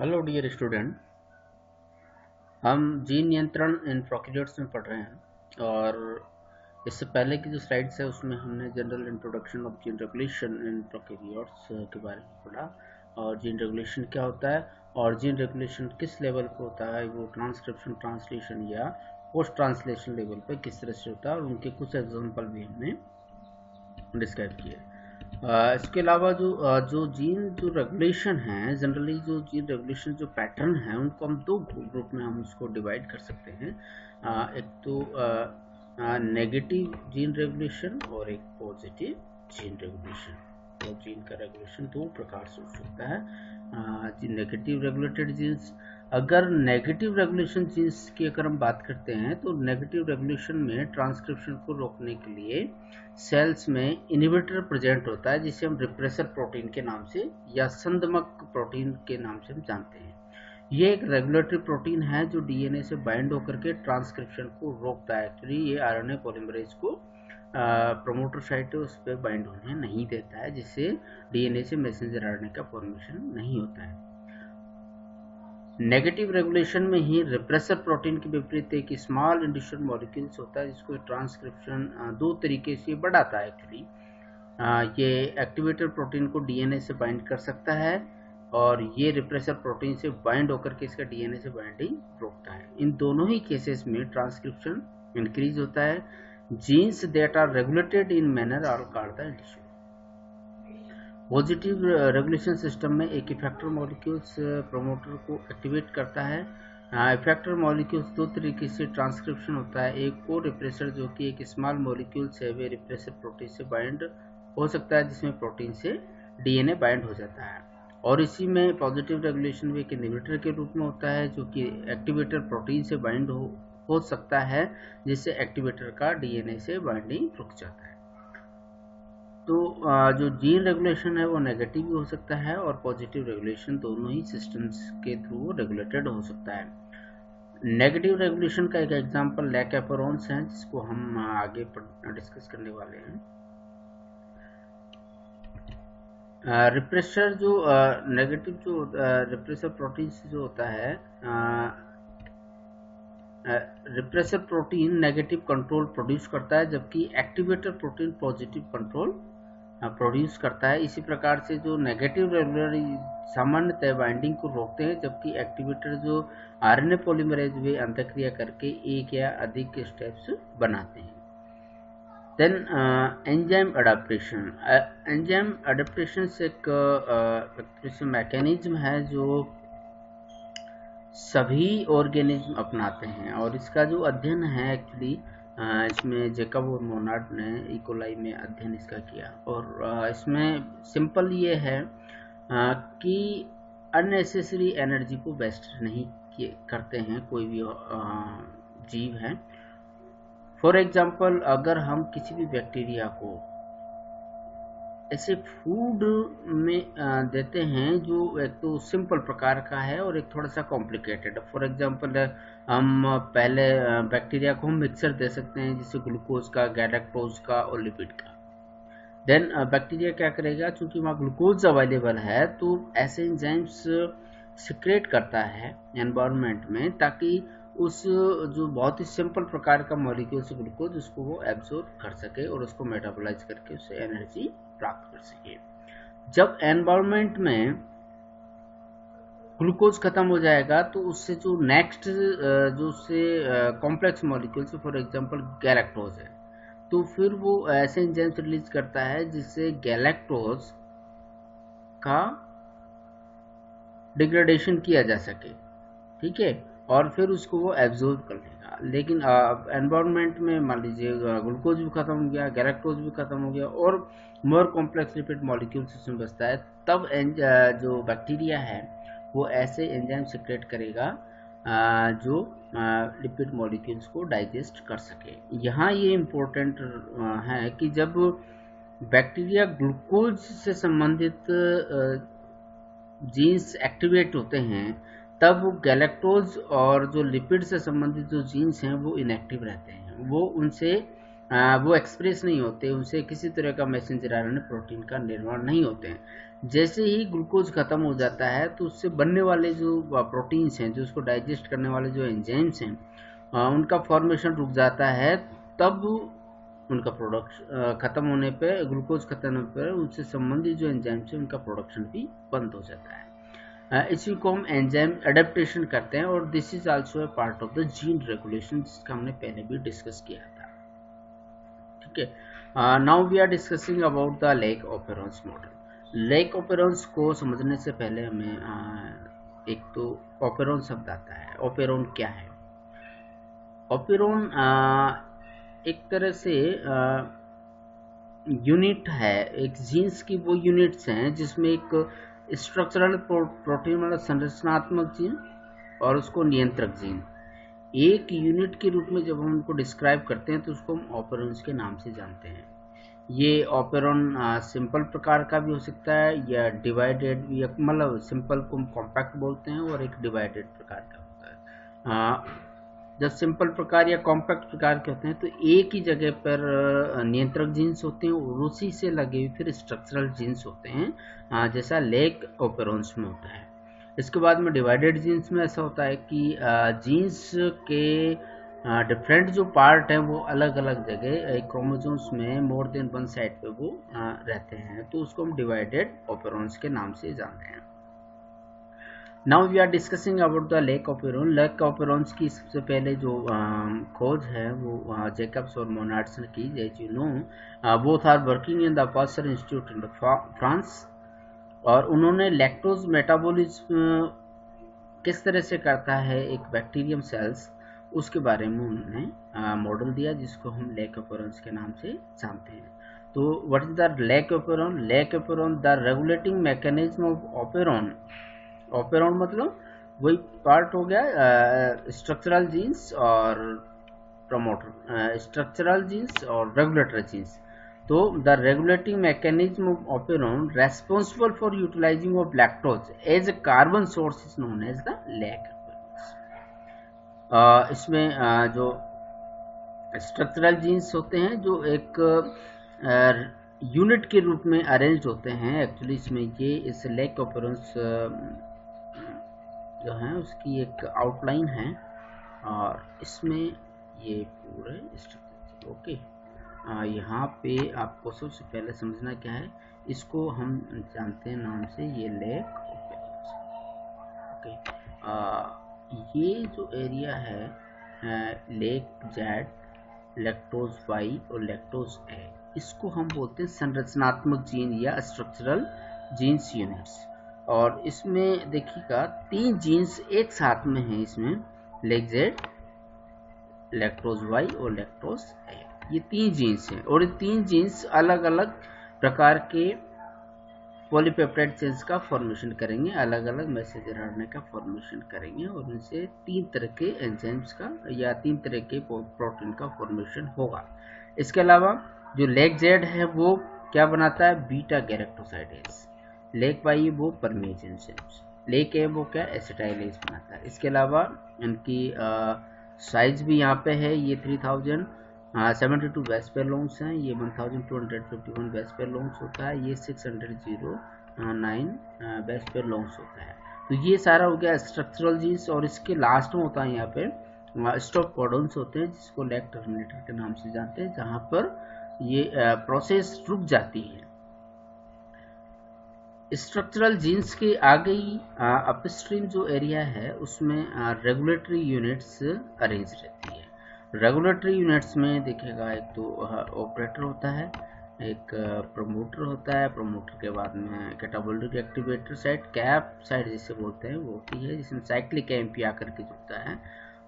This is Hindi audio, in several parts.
हेलो डियर स्टूडेंट, हम जीन नियंत्रण इन प्रोकैरियोट्स में पढ़ रहे हैं। और इससे पहले की जो स्लाइड्स है उसमें हमने general introduction of gene regulation in prokaryotes के बारे में पढ़ा और जीन रेगुलेशन क्या होता है और जीन रेगुलेशन किस लेवल पे होता है, वो ट्रांसक्रिप्शन, ट्रांसलेशन या पोस्ट ट्रांसलेशन लेवल पे किस तरह से होता है, और उनके कुछ एग्जाम्पल भी हमने डिस्क्राइब किए। इसके अलावा जो जीन जो रेगुलेशन है, जनरली जो जीन रेगुलेशन जो पैटर्न है उनको हम दो ग्रुप में हम उसको डिवाइड कर सकते हैं। एक तो नेगेटिव जीन रेगुलेशन और एक पॉजिटिव जीन रेगुलेशन। तो जीन का रेगुलेशन दो प्रकार से हो सकता है। नेगेटिव रेगुलेटेड जीन्स, अगर नेगेटिव रेगुलेशन जीन्स की अगर हम बात करते हैं तो नेगेटिव रेगुलेशन में ट्रांसक्रिप्शन को रोकने के लिए सेल्स में इनहिबिटर प्रेजेंट होता है जिसे हम रिप्रेसर प्रोटीन के नाम से या संदमक प्रोटीन के नाम से हम जानते हैं। ये एक रेगुलेटरी प्रोटीन है जो डीएनए से बाइंड होकर के ट्रांसक्रिप्शन को रोकता है। एक्चुअली ये आरएनए पॉलीमरेज को प्रोमोटर साइट उस पर बाइंड होने नहीं देता है, जिससे डीएनए से मैसेंजर आरएनए का फॉर्मेशन नहीं होता है। नेगेटिव रेगुलेशन में ही रिप्रेसर प्रोटीन के विपरीत एक स्मॉल इंडिविजुअल मॉलिक्यूल्स होता है जिसको ट्रांसक्रिप्शन दो तरीके से बढ़ाता है। एक्चुअली ये एक्टिवेटर प्रोटीन को डीएनए से बाइंड कर सकता है और ये रिप्रेसर प्रोटीन से बाइंड होकर के इसका डीएनए से बाइंडिंग रोकता है। इन दोनों ही केसेस में ट्रांसक्रिप्शन इंक्रीज होता है। Genes that are regulated in manner are called the individual. Positive regulation system में एक इफेक्टर मॉलिक्यूल्स प्रोमोटर को एक्टिवेट करता है। इफेक्टर मॉलिक्यूल्स दो तरीके से ट्रांसक्रिप्शन होता है। एक को रिप्रेसर जो कि एक स्मॉल मॉलिक्यूल्स है, वे रिप्रेसर प्रोटीन से बाइंड हो सकता है जिसमें प्रोटीन से डीएनए बाइंड हो जाता है, और इसी में पॉजिटिव रेगुलेशन में एक इनहिबिटर के रूप में होता है जो कि एक्टिवेटर प्रोटीन से बाइंड हो सकता है जिससे एक्टिवेटर का डीएनए से बाइंडिंग रुक जाता है। तो जो जीन रेगुलेशन है वो नेगेटिव भी हो सकता है और पॉजिटिव रेगुलेशन, दोनों ही सिस्टम्स के थ्रू रेगुलेटेड हो सकता है। नेगेटिव रेगुलेशन का एक एग्जांपल लैकेपरोन्स है जिसको हम आगे डिस्कस करने वाले हैं। रिप्रेसर जो नेगेटिव जो रिप्रेसर प्रोटीन जो होता है, repressor protein negative control produce करता है जबकि activator protein positive control produce करता है। इसी प्रकार से जो नेगेटिव रेगुलर सामान्यतः बाइंडिंग को रोकते हैं जबकि एक्टिवेटर जो आरएनए पॉलीमरेज वे अंतःक्रिया करके एक या अधिक स्टेप्स बनाते हैं। Then enzyme adaptation. Enzyme adaptation एक मैकेनिज्म है जो सभी ऑर्गेनिज्म अपनाते हैं और इसका जो अध्ययन है एक्चुअली इसमें जेकब और मोनार्ड ने इकोलाई में अध्ययन इसका किया। और इसमें सिंपल ये है कि अननेसेसरी एनर्जी को वेस्ट नहीं करते हैं कोई भी जीव है। फॉर एग्जांपल, अगर हम किसी भी बैक्टीरिया को ऐसे फूड में देते हैं जो एक तो सिंपल प्रकार का है और एक थोड़ा सा कॉम्प्लिकेटेड। फॉर एग्जांपल, हम पहले बैक्टीरिया को हम मिक्सर दे सकते हैं जिसे ग्लूकोज का, गैलेक्टोज का और लिपिड का। देन बैक्टीरिया क्या करेगा, चूंकि वहाँ ग्लूकोज अवेलेबल है तो ऐसे एंजाइम्स सिक्रेट करता है एनवायरनमेंट में ताकि उस जो बहुत ही सिंपल प्रकार का मॉलिक्यूल से ग्लूकोज उसको वो एब्जॉर्ब कर सके और उसको मेटाबोलाइज करके उससे एनर्जी प्राप्त कर सके। जब एनवायरनमेंट में ग्लूकोज खत्म हो जाएगा तो उससे जो नेक्स्ट जो उससे कॉम्प्लेक्स मॉलिक्यूल से, फॉर एग्जांपल गैलेक्टोज है, तो फिर वो ऐसे एंजाइम्स रिलीज करता है जिससे गैलेक्टोज का डिग्रेडेशन किया जा सके, ठीक है, और फिर उसको वो एब्जॉर्ब कर लेगा। लेकिन एनवायरनमेंट में मान लीजिए ग्लूकोज भी खत्म हो गया, गैलेक्टोज भी खत्म हो गया और मोर कॉम्प्लेक्स लिपिड मॉलिक्यूल्स उसमें बचता है, तब जो बैक्टीरिया है वो ऐसे एंजाइम सिक्रेट करेगा जो लिपिड मॉलिक्यूल्स को डाइजेस्ट कर सके। यहाँ ये इम्पोर्टेंट है कि जब बैक्टीरिया ग्लूकोज से संबंधित जीन्स एक्टिवेट होते हैं तब गैलेक्टोज और जो लिपिड से संबंधित जो जीन्स हैं वो इनएक्टिव रहते हैं, वो उनसे वो एक्सप्रेस नहीं होते, उनसे किसी तरह का मैसेंजर आरएनए प्रोटीन का निर्माण नहीं होते हैं। जैसे ही ग्लूकोज खत्म हो जाता है तो उससे बनने वाले जो प्रोटीन्स हैं, जो उसको डाइजेस्ट करने वाले जो एंजाइम्स हैं, उनका फॉर्मेशन रुक जाता है। तब उनका प्रोडक्शन खत्म होने पे, ग्लूकोज खत्म होने पर उनसे संबंधित जो एंजाइम्स हैं उनका प्रोडक्शन भी बंद हो जाता है। इसी को हम एंजाइम एडेप्टेशन करते हैं, और this is also a part of the gene regulation, जिसका हमने पहले भी डिस्कस किया था। ठीक है, now we are discussing about the lac operons model. Lac operons को समझने से पहले हमें एक तो ऑपेरॉन शब्द आता है। ऑपेरॉन क्या है? ऑपेरॉन एक तरह से यूनिट है, एक जीन्स की वो यूनिट्स हैं जिसमें एक स्ट्रक्चरल प्रोटीन वाला संरचनात्मक जीन और उसको नियंत्रक जीन, एक यूनिट के रूप में जब हम उनको डिस्क्राइब करते हैं तो उसको हम ऑपेरॉन्स के नाम से जानते हैं। ये ऑपेरॉन सिंपल प्रकार का भी हो सकता है, या डिवाइडेड, या मतलब सिंपल को हम कॉम्पैक्ट बोलते हैं, और एक डिवाइडेड प्रकार का होता है। जब सिंपल प्रकार या कॉम्पैक्ट प्रकार के होते हैं तो एक ही जगह पर नियंत्रक जीन्स होते हैं, और उसी से लगे हुए फिर स्ट्रक्चरल जीन्स होते हैं, जैसा लेक ऑपेरॉन्स में होता है। इसके बाद में डिवाइडेड जीन्स में ऐसा होता है कि जीन्स के डिफरेंट जो पार्ट हैं वो अलग अलग जगह क्रोमोसोम्स में मोर देन वन साइड पे वो रहते हैं, तो उसको हम डिवाइडेड ऑपेरॉन्स के नाम से जानते हैं। Now we are discussing about the lac operon. Lac operons की सबसे पहले जो खोज है वो जैकब्स और मोनार्ड्स ने की, as you know both are working in the Pasteur Institute in the France, और उन्होंने लैक्टोज मेटाबॉलिज्म किस तरह से करता है एक बैक्टीरियम सेल्स, उसके बारे में उन्होंने मॉडल दिया, जिसको हम लेक ऑपेरॉन्स के नाम से जानते हैं। तो what is the lac operon? Lac operon the regulating mechanism of operon. Operon मतलब वही पार्ट हो गया स्ट्रक्चरल जीन्स और प्रमोटर, स्ट्रक्चरल जीन्स और रेगुलेटरी जीन्स। तो the regulating mechanism of operon responsible for utilising of lactose as a carbon source is known as the lac. इसमें जो स्ट्रक्चरल जीन्स होते हैं जो एक यूनिट के रूप में अरेंज होते हैं, एक्चुअली इसमें ये इस लेक ऑपेरॉन्स जो है उसकी एक आउटलाइन है, और इसमें ये पूरे स्ट्रक्चर। ओके, यहाँ पे आपको सबसे पहले समझना क्या है, इसको हम जानते हैं नाम से ये लेक ऑपेरॉन्स। ओके, ये जो एरिया है लेक जेड, लैक्टोज वाई और लैक्टोज ए, इसको हम बोलते हैं संरचनात्मक जीन या स्ट्रक्चरल जीन्स यूनिट्स। और इसमें देखिएगा 3 जीन्स एक साथ में हैं, इसमें लेक जेड, लैक्टोज वाई और लैक्टोज ए, ये 3 जीन्स हैं, और ये 3 जीन्स अलग अलग प्रकार के पॉलीपेप्टाइड चेन्स का फॉर्मेशन करेंगे, अलग अलग मैसेंजर आरएनए का फॉर्मेशन करेंगे, और उनसे 3 तरह के एंजाइम्स का या 3 तरह के प्रोटीन का फॉर्मेशन होगा। इसके अलावा जो लेक जेड है वो क्या बनाता है? Beta galactosidase. लेक वाई वो परमेज एंजाइम्स, लेक ए वो क्या? एसिटाइलेज बनाता है। इसके अलावा इनकी साइज भी यहाँ पे है, ये 3072 बेस पेयर लॉन्ग्स हैं, ये 1251 बेस पेयर लॉन्ग्स होता है, ये 609 बेस पेयर लॉन्ग्स होता है। तो ये सारा हो गया स्ट्रक्चरल जीन्स, और इसके लास्ट में होता है यहाँ पे स्टॉप कोडॉन्स होते हैं, जिसको लैक टर्मिनेटर के नाम से जानते हैं, जहाँ पर ये प्रोसेस रुक जाती है। स्ट्रक्चरल जीन्स के आगे ही अपस्ट्रीम जो एरिया है उसमें रेगुलेटरी यूनिट्स अरेंज रहती है। रेगुलेटरी यूनिट्स में देखिएगा एक तो ऑपरेटर होता है, एक प्रमोटर होता है, प्रमोटर के बाद में catabolic activator site, cap site जिसे बोलते हैं वो होती है, जिसमें साइक्लिक एमपी आकर के जुड़ता है।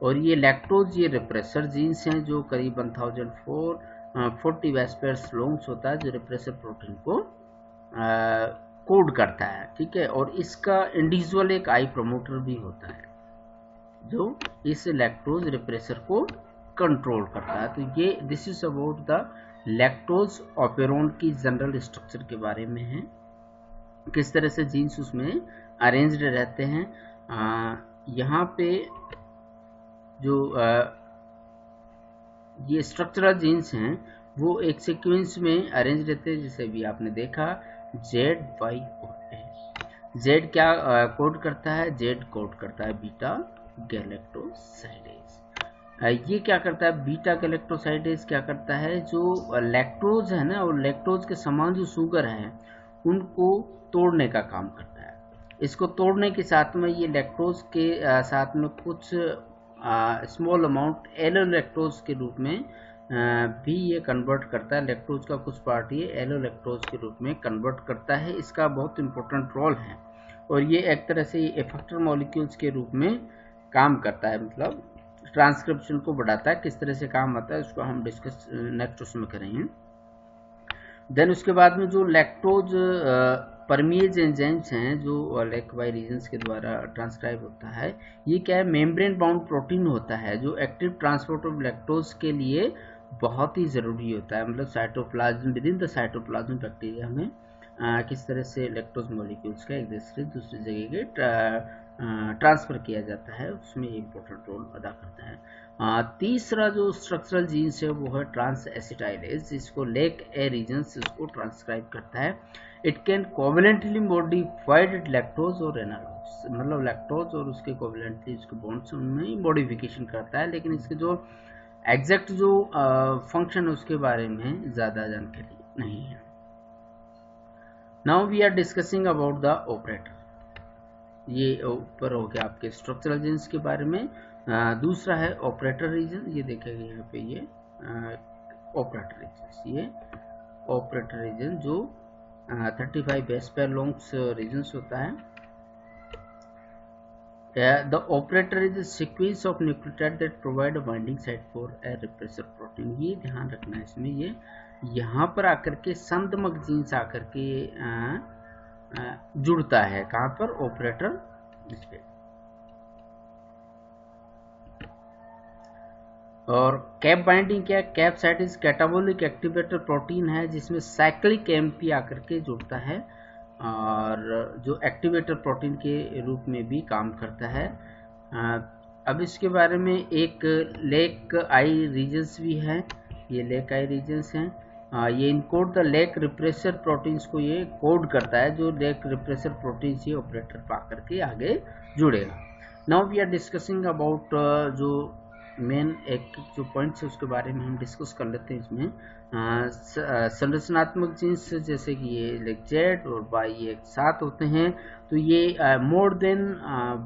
और ये लैक्टोज ये रिप्रेसर जीन्स हैं जो करीब 1040 बेस पेयर्स लॉन्ग्स होता है, जो रिप्रेसर प्रोटीन को कोड करता है। ठीक है, और इसका इंडिविजुअल एक आई प्रमोटर भी होता है जो इस लैक्टोज रिप्रेसर को कंट्रोल करता है। तो ये this is about the lactose operon की जनरल स्ट्रक्चर के बारे में है, किस तरह से जीन्स उसमें अरेंज्ड रहते हैं। यहाँ पे जो ये स्ट्रक्चरल जीन्स हैं वो एक सीक्वेंस में अरेंज रहते हैं, जैसे भी आपने देखा ZYOA। जेड क्या कोड करता है? जेड कोड करता है बीटा गैलेक्टोसाइडेज। ये क्या करता है? बीटा गैलेक्टोसाइडेज क्या करता है? जो लैक्टोज है ना, और लैक्टोज के समान जो शुगर है उनको तोड़ने का काम करता है। इसको तोड़ने के साथ में ये लैक्टोज के साथ में कुछ स्मॉल अमाउंट एलोलैक्टोज के रूप में भी ये कन्वर्ट करता है। लैक्टोज का कुछ पार्ट ये एलोलैक्टोज के रूप में कन्वर्ट करता है। इसका बहुत इंपॉर्टेंट रोल है और ये एक तरह से इफेक्टर मॉलिक्यूल्स के रूप में काम करता है, मतलब ट्रांसक्रिप्शन को बढ़ाता है। किस तरह से काम आता है उसको हम डिस्कस नेक्स्ट उसमें करेंगे। देन उसके बाद में जो लैक्टोज परमिएज एंजाइम्स हैं जो लैक वाई रीजन्स के द्वारा ट्रांसक्राइब होता है, ये क्या है? मेम्ब्रेन बाउंड प्रोटीन होता है जो एक्टिव ट्रांसपोर्ट ऑफ लैक्टोज के लिए बहुत ही ज़रूरी होता है। मतलब cytoplasm, with in the cytoplasm bacteria में किस तरह से लैक्टोज मॉलिक्यूल्स का एक दूसरी जगह के ट्रांसफर किया जाता है, उसमें इम्पोर्टेंट रोल अदा करता है। तीसरा जो स्ट्रक्चरल जीन्स है वो है ट्रांस एसिटाइलेज, जिसको लेक ए रीजन्स इसको ट्रांसक्राइब करता है। It can covalently modified lactose और एनालॉग्स, मतलब लैक्टोज और उसके कोवलेंटली उसके बॉन्ड्स उनमें मॉडिफिकेशन करता है, लेकिन इसके जो एग्जैक्ट जो फंक्शन है उसके बारे में ज़्यादा जानकारी नहीं है। Now we are discussing about the operator. ये ऊपर हो गया आपके स्ट्रक्चरल जीन्स के बारे में। दूसरा है ऑपरेटर रीजन। ये देखेंगे यहाँ पे ये ऑपरेटर रीजन, ये ऑपरेटर रीजन जो 35 बेस पेयर लॉन्ग्स रीजन्स होता है। The operator is a sequence of nucleotide that provide a binding site for a repressor protein। ये ध्यान रखना है इसमें, ये यहाँ पर आकर के संदमक जीन्स आकर के जुड़ता है। कहाँ पर? ऑपरेटर इस पे। और कैप बाइंडिंग क्या है? Cap site is catabolic activator protein है जिसमें साइक्लिक एमपी आकर के जुड़ता है और जो एक्टिवेटर प्रोटीन के रूप में भी काम करता है। अब इसके बारे में एक लेक आई रीजन्स भी है। ये लेक आई रीजन्स हैं। ये encode the lac repressor proteins को ये कोड करता है, जो लेक रिप्रेसर प्रोटीन्स ये ऑपरेटर पा करके आगे जुड़ेगा। Now we are discussing about जो मेन एक जो पॉइंट्स है उसके बारे में हम डिस्कस कर लेते हैं। इसमें संरचनात्मक जीन्स जैसे कि ये लेक जेड और वाई एक साथ होते हैं, तो ये more than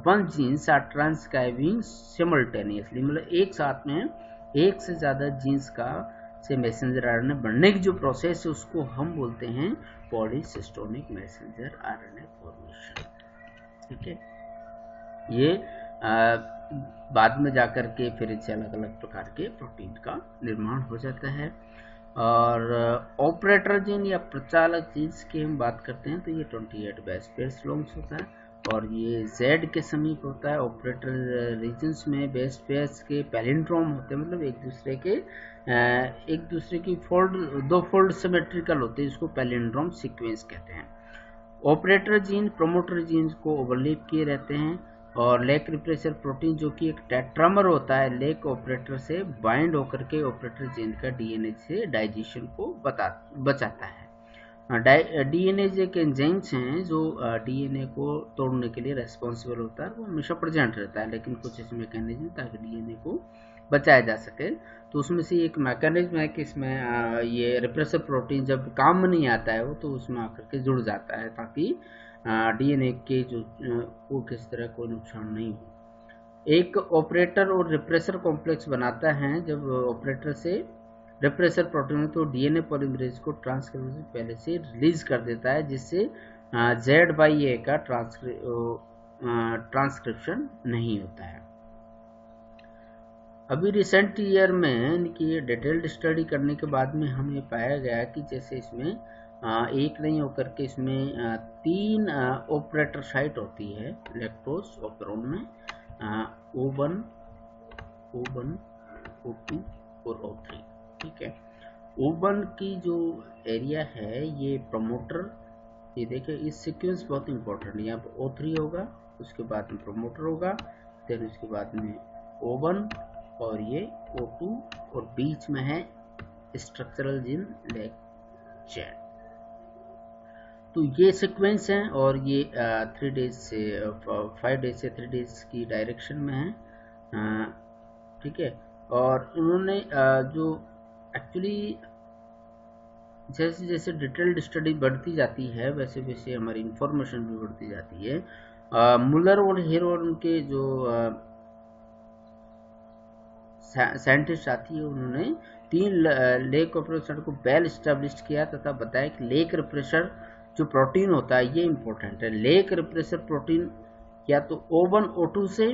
one genes are transcribing simultaneously, मतलब एक साथ में एक से ज़्यादा जीन्स का से मैसेंजर आरएनए बनने की जो प्रोसेस है उसको हम बोलते हैं पॉलीसिस्टोनिक मैसेंजर आरएनए फॉर्मेशन। ठीक है, ये बाद में जाकर के फिर इससे अलग अलग प्रकार के प्रोटीन का निर्माण हो जाता है। और ऑपरेटर जीन या प्रचालक जीन्स की हम बात करते हैं तो ये 28 बेस पेयर्स लॉन्ग्स होता है और ये Z के समीप होता है। ऑपरेटर रीजन्स में बेस पेयर्स के पैलिंड्रोम होते हैं, मतलब एक दूसरे की दो फोल्ड सिमेट्रिकल होते हैं, इसको पैलिंड्रोम सीक्वेंस कहते हैं। ऑपरेटर जीन प्रोमोटर जीन को ओवरलैप किए रहते हैं और लेक रिप्रेसर प्रोटीन जो कि एक टेट्रामर होता है, लेक ऑपरेटर से बाइंड होकर के ऑपरेटर जीन का डीएनए से डाइजेशन को बचाता है। डीएनए एक एंजाइम्स हैं जो डीएनए को तोड़ने के लिए रेस्पॉन्सिबल होता है, वो हमेशा प्रेजेंट रहता है, लेकिन कुछ ऐसे मैकेनिज्म ताकि डीएनए को बचाया जा सके। तो उसमें से एक मैकेनिज्म है कि इसमें ये रिप्रेसर प्रोटीन जब काम में नहीं आता है वो तो उसमें आकर के जुड़ जाता है ताकि डीएनए के जो को किस तरह कोई नुकसान नहीं हो। एक ऑपरेटर और रिप्रेसर कॉम्प्लेक्स बनाता है जब ऑपरेटर से रिप्रेसर प्रोटीन तो डीएनए पॉलीमरेज को ट्रांसक्रिप्शन पहले से रिलीज कर देता है, जिससे ZYA का ट्रांसक्रिप्शन नहीं होता है। अभी रिसेंट ईयर में इनकी डिटेल्ड स्टडी करने के बाद में हमें पाया गया कि जैसे इसमें एक नहीं होकर के इसमें 3 ऑपरेटर साइट होती है लैक्टोज ऑपरेन में, O1, O2 और O3। ठीक है, O1 की जो एरिया है ये प्रमोटर, ये देखिए इस सीक्वेंस बहुत इंपॉर्टेंट है। यहाँ पर O3 होगा, उसके बाद में प्रमोटर होगा, फिर उसके बाद में O1 और ये O2 और बीच में है स्ट्रक्चरल जीन लेग चेन। तो ये सीक्वेंस है और ये 3 डेज से 5 डेज से 3 डेज की डायरेक्शन में है, ठीक है। और उन्होंने जो एक्चुअली जैसे जैसे डिटेल्ड स्टडी बढ़ती जाती है वैसे वैसे हमारी इंफॉर्मेशन भी बढ़ती जाती है। मुलर और हेरोन के जो साइंटिस्ट साथी है उन्होंने 3 लेक रिप्रेसर को वेल स्टैब्लिश्ड किया तथा बताया कि लेक रिप्रेसर जो प्रोटीन होता है ये इंपॉर्टेंट है। लेक रिप्रेसर प्रोटीन या तो O1 O2 से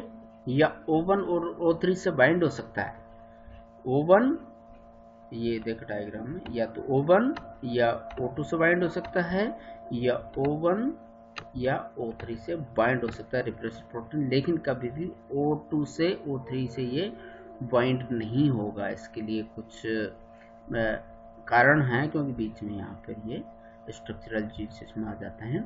या O1 और O3 से बाइंड हो सकता है। O1 ये देखो डायग्राम में, या तो O1 या O2 से बाइंड हो सकता है या O1 या O3 से बाइंड हो सकता है रिप्रेसर प्रोटीन, लेकिन कभी भी O2 से O3 से ये बाइंड नहीं होगा। इसके लिए कुछ कारण है, क्योंकि बीच में यहाँ पर ये स्ट्रक्चरल जीन्स इसमें आ जाते हैं।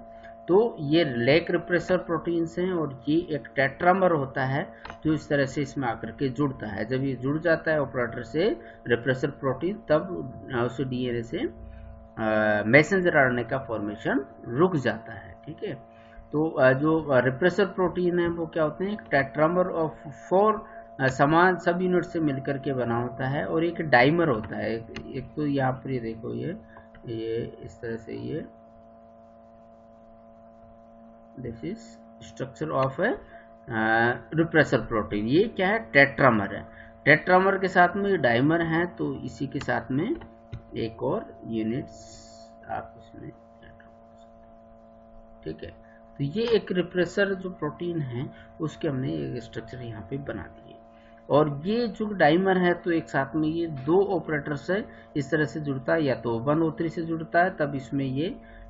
तो ये लेक रिप्रेसर प्रोटीन्स हैं और ये एक टेट्रामर होता है जो इस तरह से इसमें आकर के जुड़ता है। जब ये जुड़ जाता है ऑपरेटर से रिप्रेसर प्रोटीन, तब उस डीएनए से मैसेंजर आरएनए का फॉर्मेशन रुक जाता है, ठीक है। तो जो रिप्रेसर प्रोटीन है वो क्या होते हैं, एक टेट्रामर ऑफ 4 समान सब यूनिट से मिलकर के बना होता है और एक डाइमर होता है। एक तो यहाँ पर ये देखो ये इस तरह से ये this is structure of A repressor protein. ये क्या है, टेट्रामर है। टेट्रामर के साथ में डाइमर है, तो इसी के साथ में एक और यूनिट्स आप इसमें, ठीक है। तो ये एक रिप्रेसर जो प्रोटीन है उसके हमने एक स्ट्रक्चर यहाँ पे बना दिए। और ये जो डाइमर है तो एक साथ में ये 2 ऑपरेटर से इस तरह से जुड़ता है, या तो O1 O3 से जुड़ता है, तब इसमें ये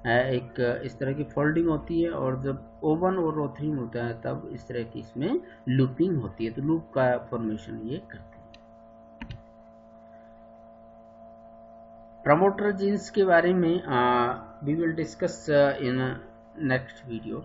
एक इस तरह की फोल्डिंग होती है, और जब O1 और O3 मिलता है तब इस तरह की इसमें लूपिंग होती है। तो लूप का फॉर्मेशन ये करते हैं। प्रमोटर जीन्स के बारे में we will discuss in next video.